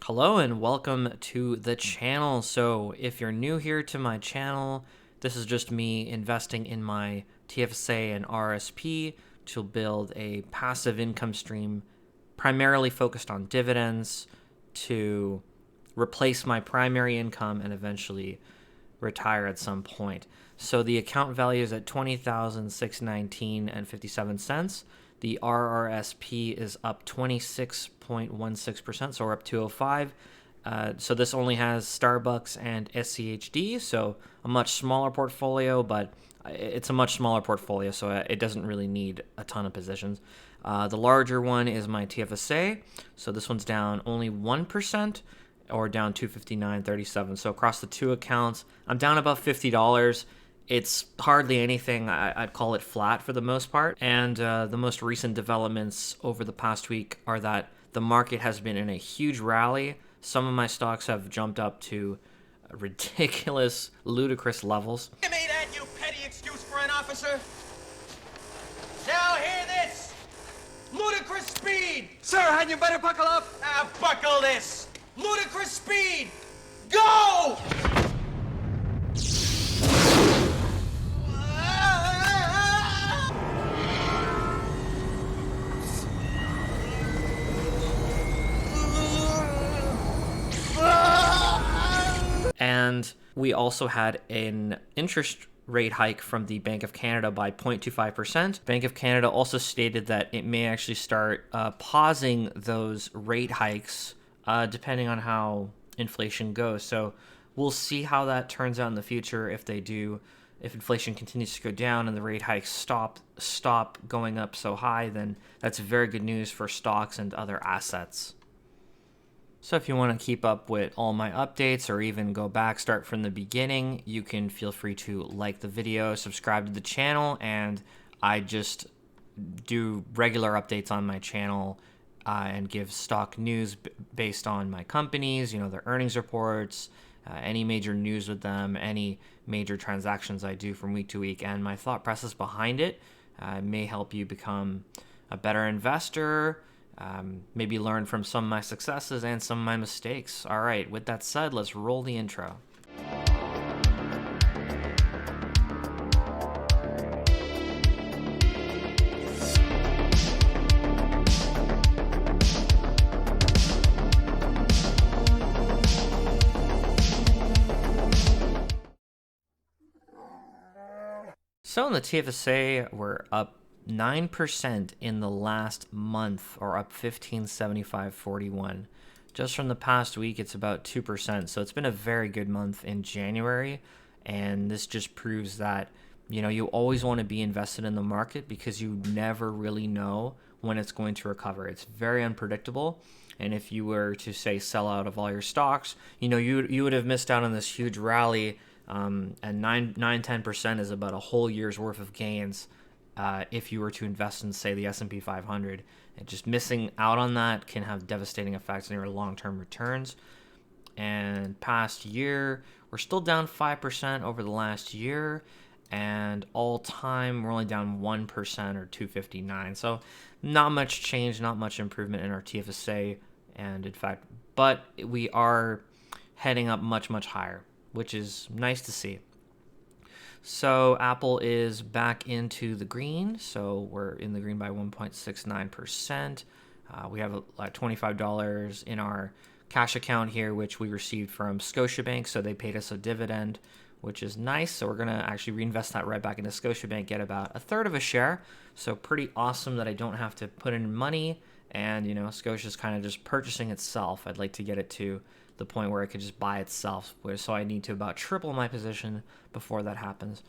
Hello and welcome to the channel. So if you're new here to my channel, this is just me investing in my TFSA and RSP to build a passive income stream primarily focused on dividends to replace my primary income and eventually retire at some point. So the account value is at $20,619.57. The RRSP is up 26.16%, so we're up 205. So this only has Starbucks and SCHD, so a much smaller portfolio, but it's a much smaller portfolio, so it doesn't really need a ton of positions. The larger one is my TFSA, so this one's down only 1%, or down 259.37. So across the two accounts, I'm down about $50. It's hardly anything. I'd call it flat for the most part. And the most recent developments over the past week are that the market has been in a huge rally. Some of my stocks have jumped up to ridiculous, ludicrous levels. Give me that, you petty excuse for an officer. Now hear this. Ludicrous speed. Sir, hadn't you better buckle up? Buckle this. Ludicrous speed. Go! And we also had an interest rate hike from the Bank of Canada by 0.25%. Bank of Canada also stated that it may actually start pausing those rate hikes depending on how inflation goes. So we'll see how that turns out in the future. If they do, if inflation continues to go down and the rate hikes stop going up so high, then that's very good news for stocks and other assets. So if you want to keep up with all my updates or even go back, start from the beginning, you can feel free to like the video, subscribe to the channel, and I just do regular updates on my channel and give stock news based on my companies, their earnings reports, any major news with them, any major transactions I do from week to week, and my thought process behind it may help you become a better investor, maybe learn from some of my successes and some of my mistakes. All right, with that said, let's roll the intro. So in the TFSA, we're up 9% in the last month, or up 15.7541. Just from the past week, it's about 2%. So it's been a very good month in January, and this just proves that you always want to be invested in the market because you never really know when it's going to recover. It's very unpredictable, and if you were to say sell out of all your stocks, you would have missed out on this huge rally. And 10% is about a whole year's worth of gains if you were to invest in, say, the S&P 500. And just missing out on that can have devastating effects on your long-term returns. And past year, we're still down 5% over the last year, and all time we're only down 1% or 259. So not much change, not much improvement in our TFSA, and in fact, but we are heading up much higher, which is nice to see. So Apple is back into the green. So we're in the green by 1.69%. We have $25 in our cash account here, which we received from Scotiabank. So they paid us a dividend, which is nice. So we're going to actually reinvest that right back into Scotiabank, get about a third of a share. So pretty awesome that I don't have to put in money. And, Scotia's kind of just purchasing itself. I'd like to get it to the point where it could just buy itself, so I need to about triple my position before that happens.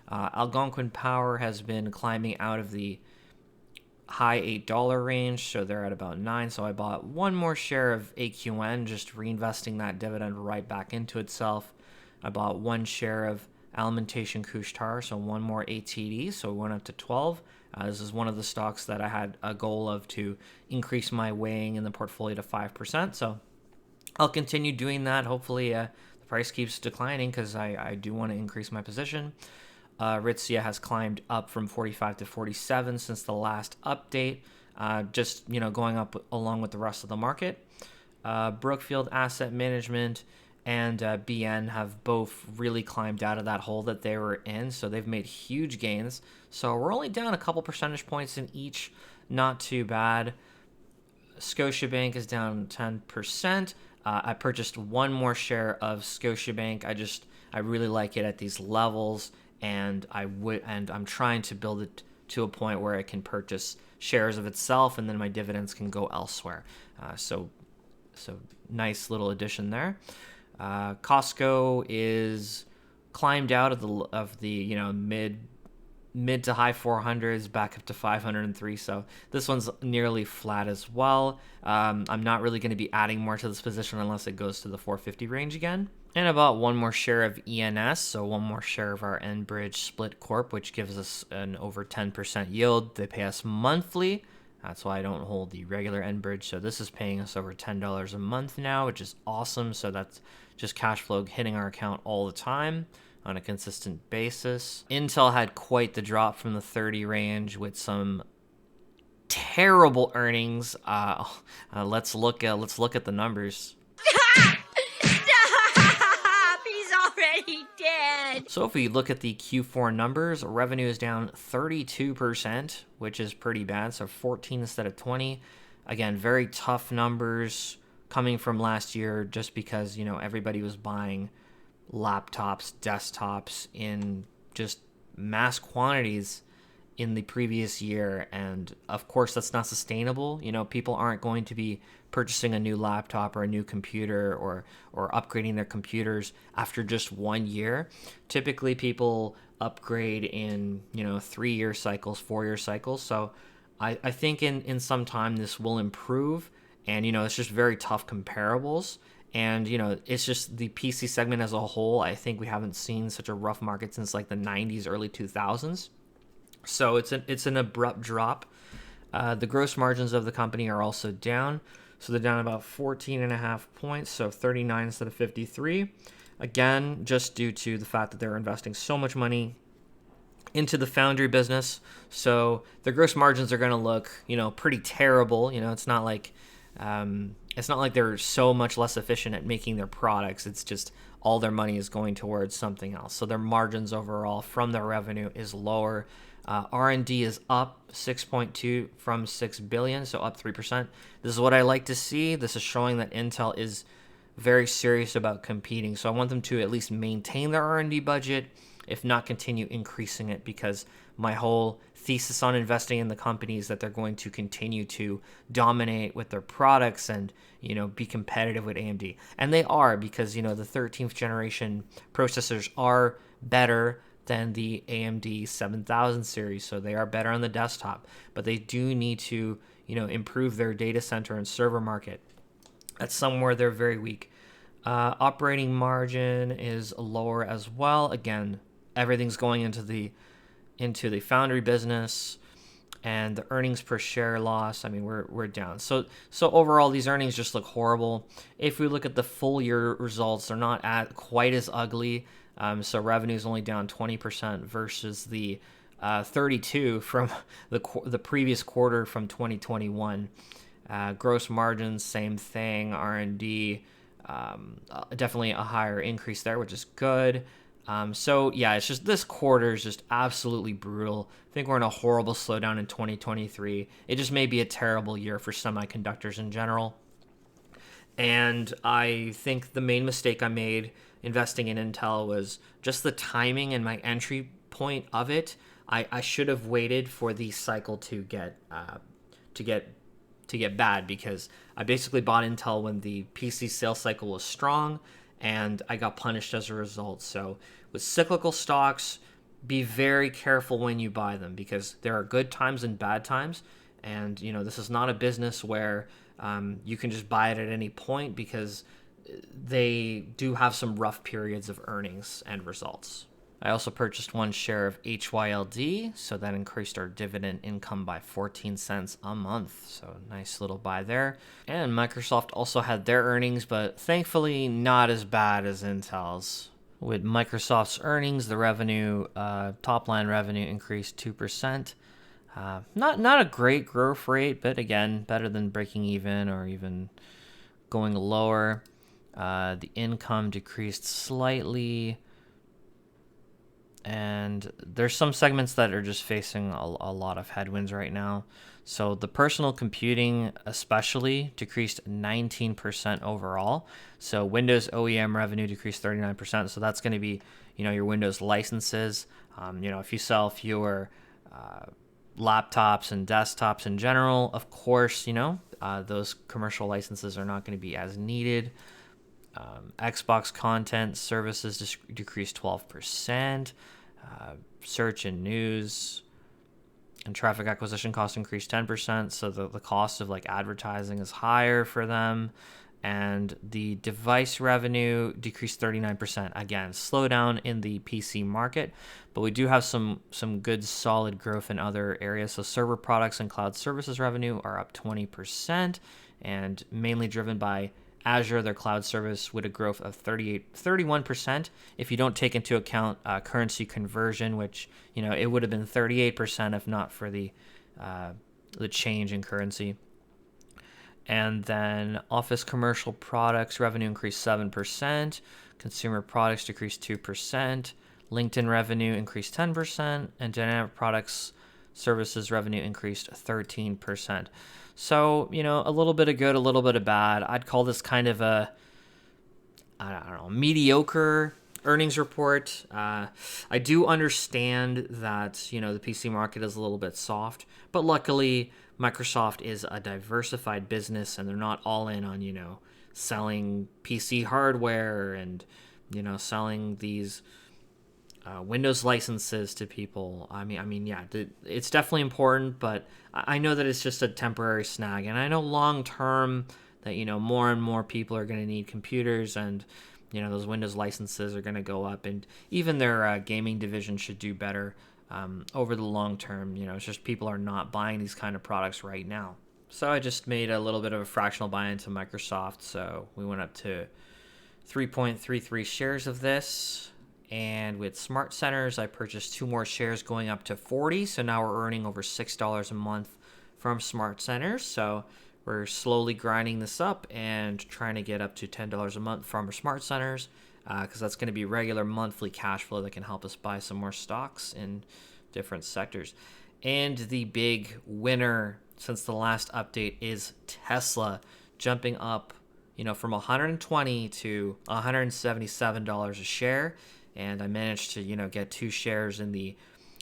Algonquin Power has been climbing out of the high $8 range, so they're at about 9. So I bought one more share of AQN, just reinvesting that dividend right back into itself. I bought one share of Alimentation Couche-Tard, so one more ATD, so we went up to 12. This is one of the stocks that I had a goal of to increase my weighing in the portfolio to 5%. So I'll continue doing that. Hopefully the price keeps declining because I do want to increase my position. Aritzia has climbed up from 45 to 47 since the last update, just going up along with the rest of the market. Brookfield Asset Management and BN have both really climbed out of that hole that they were in. So they've made huge gains. So we're only down a couple percentage points in each. Not too bad. Scotiabank is down 10%. I purchased one more share of Scotiabank. I really like it at these levels, and I'm trying to build it to a point where I can purchase shares of itself, and then my dividends can go elsewhere. So nice little addition there. Costco is climbed out of the mid to high 400s back up to 503. So this one's nearly flat as well. I'm not really going to be adding more to this position unless it goes to the 450 range again. And about one more share of ENS, so one more share of our Enbridge Split Corp, which gives us an over 10% yield. They pay us monthly. That's why I don't hold the regular Enbridge. So this is paying us over $10 a month now, which is awesome. So that's just cash flow hitting our account all the time on a consistent basis. Intel had quite the drop from the 30 range with some terrible earnings. Let's look at the numbers. Stop! He's already dead. So if we look at the Q4 numbers, revenue is down 32%, which is pretty bad. So 14 instead of 20. Again, very tough numbers coming from last year just because, everybody was buying laptops, desktops in just mass quantities in the previous year, and of course that's not sustainable. People aren't going to be purchasing a new laptop or a new computer or upgrading their computers after just 1 year. Typically people upgrade in 3-year cycles, 4-year cycles. So I think in some time this will improve, and it's just very tough comparables. And, it's just the PC segment as a whole. I think we haven't seen such a rough market since like the 90s, early 2000s. So it's an abrupt drop. The gross margins of the company are also down. So they're down about 14.5 points, so 39 instead of 53. Again, just due to the fact that they're investing so much money into the foundry business. So the gross margins are going to look, pretty terrible. It's not like they're so much less efficient at making their products. It's just all their money is going towards something else. So their margins overall from their revenue is lower. R&D is up 6.2 from 6 billion, so up 3%. This is what I like to see. This is showing that Intel is very serious about competing. So I want them to at least maintain their R&D budget, if not continue increasing it, because my whole thesis on investing in the company is that they're going to continue to dominate with their products and, be competitive with AMD. And they are, because, the 13th generation processors are better than the AMD 7000 series. So they are better on the desktop, but they do need to, improve their data center and server market. That's somewhere they're very weak. Operating margin is lower as well. Again, everything's going into the foundry business, and the earnings per share loss, we're down. So overall, these earnings just look horrible. If we look at the full year results, they're not quite as ugly. So revenue is only down 20% versus the 32 from the previous quarter from 2021. Gross margins, same thing. R&D, definitely a higher increase there, which is good. So yeah, it's just this quarter is just absolutely brutal. I think we're in a horrible slowdown in 2023. It just may be a terrible year for semiconductors in general. And I think the main mistake I made investing in Intel was just the timing and my entry point of it. I should have waited for the cycle to get bad, because I basically bought Intel when the PC sales cycle was strong, and I got punished as a result. So with cyclical stocks, be very careful when you buy them, because there are good times and bad times. And, this is not a business where you can just buy it at any point, because they do have some rough periods of earnings and results. I also purchased one share of HYLD, so that increased our dividend income by 14 cents a month. So nice little buy there. And Microsoft also had their earnings, but thankfully not as bad as Intel's. With Microsoft's earnings, the revenue, top line revenue increased 2%. Not a great growth rate, but again, better than breaking even or even going lower. The income decreased slightly. And there's some segments that are just facing a lot of headwinds right now. So the personal computing especially decreased 19% overall. So Windows OEM revenue decreased 39%. So that's going to be, your Windows licenses. If you sell fewer laptops and desktops in general, of course, those commercial licenses are not going to be as needed. Xbox content services decreased 12%. Search and news and traffic acquisition costs increased 10%. So the cost of like advertising is higher for them. And the device revenue decreased 39%. Again, slowdown in the PC market, but we do have some good solid growth in other areas. So server products and cloud services revenue are up 20% and mainly driven by Azure, their cloud service, with a growth of 31%. If you don't take into account currency conversion, which, it would have been 38% if not for the change in currency. And then Office commercial products revenue increased 7%. Consumer products decreased 2%. LinkedIn revenue increased 10%. And Dynamic products services revenue increased 13%. So, a little bit of good, a little bit of bad. I'd call this kind of a, mediocre earnings report. I do understand that, the PC market is a little bit soft, but luckily Microsoft is a diversified business and they're not all in on, selling PC hardware and, selling these Windows licenses to people. I mean, yeah, it's definitely important, but I know that it's just a temporary snag. And I know long term that, more and more people are going to need computers and, those Windows licenses are going to go up. And even their gaming division should do better over the long term. It's just people are not buying these kind of products right now. So I just made a little bit of a fractional buy into Microsoft. So we went up to 3.33 shares of this. And with Smart Centers, I purchased 2 more shares going up to 40. So now we're earning over $6 a month from Smart Centers. So we're slowly grinding this up and trying to get up to $10 a month from our Smart Centers because that's going to be regular monthly cash flow that can help us buy some more stocks in different sectors. And the big winner since the last update is Tesla, jumping up, from $120 to $177 a share. And I managed to, get 2 shares in the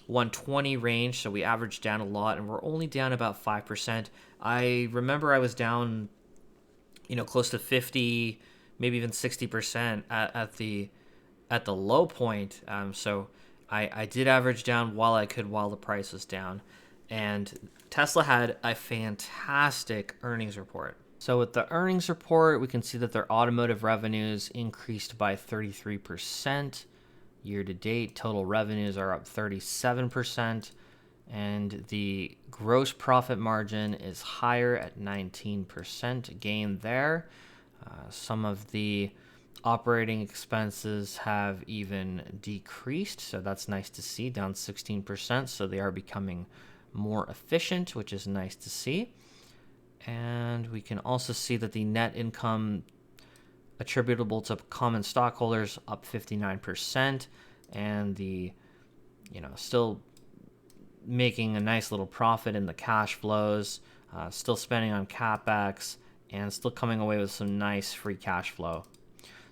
120 range. So we averaged down a lot and we're only down about 5%. I remember I was down, close to 50, maybe even 60% at the low point. So I did average down while I could, while the price was down. And Tesla had a fantastic earnings report. So with the earnings report, we can see that their automotive revenues increased by 33%. Year to date, total revenues are up 37%, and the gross profit margin is higher at 19% gain there. Some of the operating expenses have even decreased, so that's nice to see, down 16%. So they are becoming more efficient, which is nice to see. And we can also see that the net income attributable to common stockholders up 59%, and the still making a nice little profit in the cash flows, still spending on capex, and still coming away with some nice free cash flow.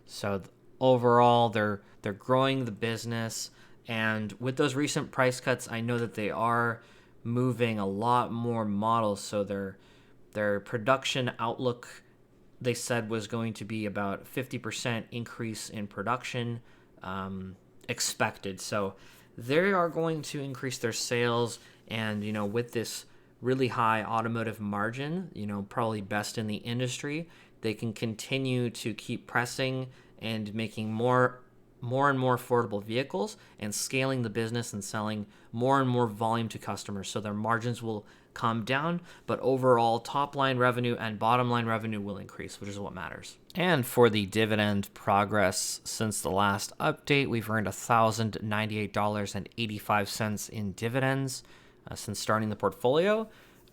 So overall, they're growing the business, and with those recent price cuts, I know that they are moving a lot more models. So their production outlook, they said, was going to be about 50% increase in production expected. So they are going to increase their sales, and with this really high automotive margin, probably best in the industry, they can continue to keep pressing and making more and more affordable vehicles and scaling the business and selling more and more volume to customers. So their margins will come down, but overall top line revenue and bottom line revenue will increase, which is what matters. And for the dividend progress since the last update, we've earned $1,098.85 in dividends since starting the portfolio.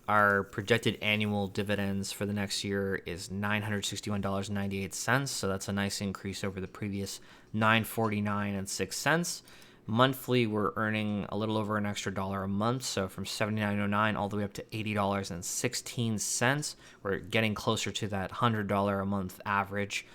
Our projected annual dividends for the next year is $961.98. So that's a nice increase over the previous $949.06. Monthly, we're earning a little over an extra dollar a month. So from $79.09 all the way up to $80.16. We're getting closer to that $100 a month average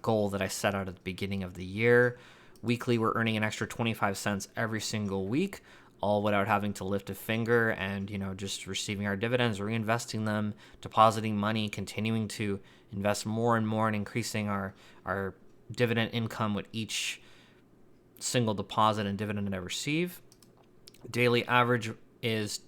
goal that I set out at the beginning of the year. Weekly, we're earning an extra 25 cents every single week, all without having to lift a finger, and just receiving our dividends, reinvesting them, depositing money, continuing to invest more and more, and increasing our dividend income with each single deposit and dividend I receive. Daily average is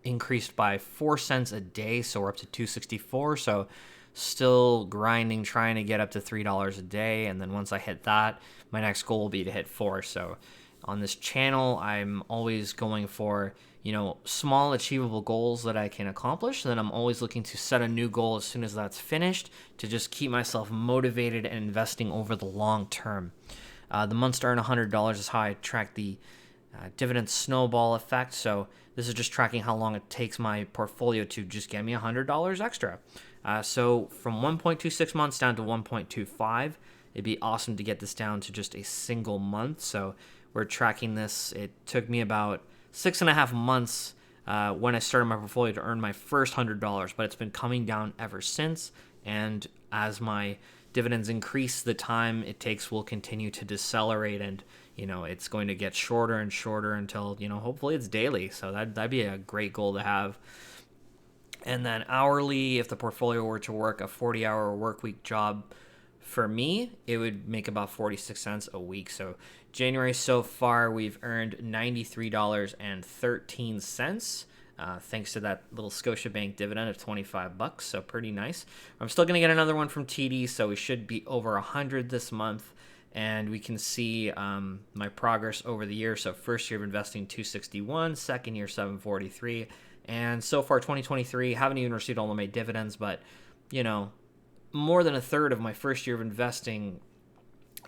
increased by 4 cents a day, so we're up to 264. So still grinding, trying to get up to $3 a day, and then once I hit that, my next goal will be to hit 4. So on this channel, I'm always going for small achievable goals that I can accomplish. And then I'm always looking to set a new goal as soon as that's finished, to just keep myself motivated and investing over the long term. The months to earn $100 is how I track the dividend snowball effect. So this is just tracking how long it takes my portfolio to just get me $100 extra. So from 1.26 months down to 1.25, it'd be awesome to get this down to just a single month. So we're tracking this. It took me about 6.5 months when I started my portfolio to earn my first $100, but it's been coming down ever since. And as my dividends increase, the time it takes will continue to decelerate, and it's going to get shorter and shorter until hopefully it's daily. So that'd be a great goal to have. And then hourly, if the portfolio were to work a 40-hour work week job for me, it would make about 46 cents a week. So January so far, we've earned $93.13. Thanks to that little Scotiabank dividend of $25, so pretty nice. I'm still going to get another one from TD, so we should be over 100 this month, and we can see my progress over the year. So first year of investing, 261, second year, 743, and so far 2023, haven't even received all of my dividends, but more than a third of my first year of investing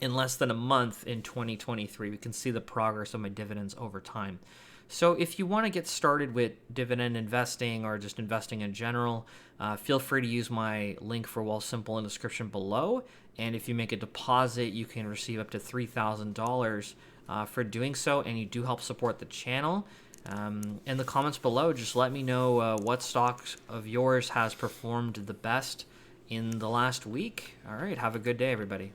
in less than a month in 2023. We can see the progress of my dividends over time. So if you want to get started with dividend investing or just investing in general, feel free to use my link for WealthSimple in the description below. And if you make a deposit, you can receive up to $3,000 for doing so, and you do help support the channel. In the comments below, just let me know what stocks of yours has performed the best in the last week. All right, have a good day, everybody.